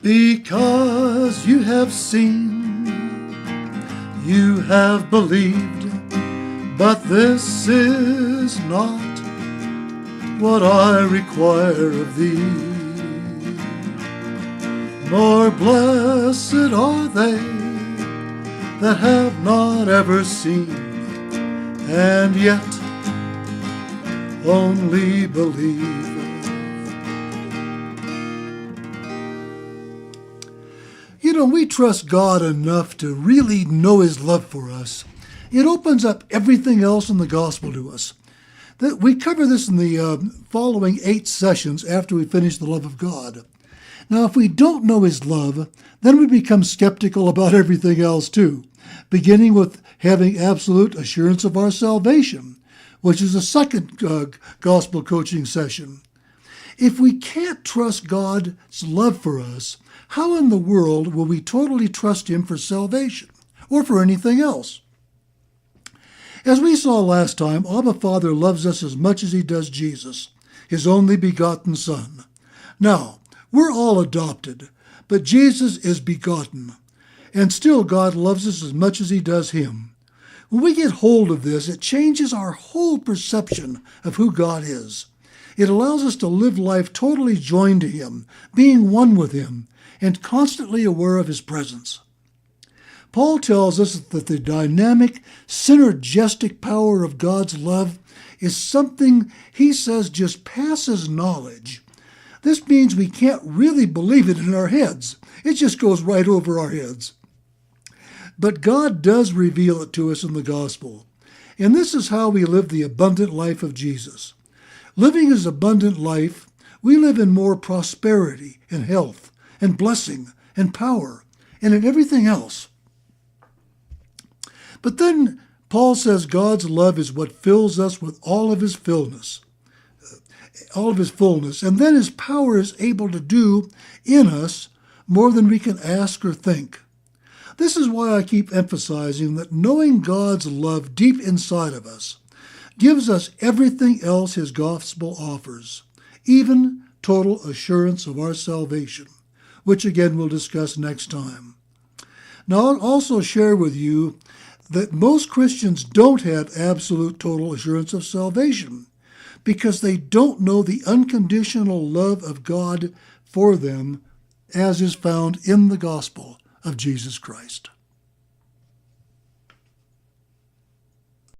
Because you have seen, you have believed, but this is not what I require of thee. More blessed are they that have not ever seen, and yet only believe. You know, we trust God enough to really know His love for us. It opens up everything else in the gospel to us. We cover this in the following 8 sessions after we finish the love of God. Now, if we don't know His love, then we become skeptical about everything else too, beginning with having absolute assurance of our salvation, which is a second gospel coaching session. If we can't trust God's love for us, how in the world will we totally trust Him for salvation or for anything else? As we saw last time, Abba Father loves us as much as He does Jesus, His only begotten Son. Now, we're all adopted, but Jesus is begotten, and still God loves us as much as He does Him. When we get hold of this, it changes our whole perception of who God is. It allows us to live life totally joined to Him, being one with Him, and constantly aware of His presence. Paul tells us that the dynamic, synergistic power of God's love is something, he says, just passes knowledge. This means we can't really believe it in our heads. It just goes right over our heads. But God does reveal it to us in the gospel. And this is how we live the abundant life of Jesus. Living His abundant life, we live in more prosperity and health and blessing and power and in everything else. But then Paul says God's love is what fills us with all of His fullness, and then His power is able to do in us more than we can ask or think. This is why I keep emphasizing that knowing God's love deep inside of us gives us everything else His gospel offers, even total assurance of our salvation, which again we'll discuss next time. Now, I'll also share with you that most Christians don't have absolute total assurance of salvation because they don't know the unconditional love of God for them as is found in the gospel of Jesus Christ.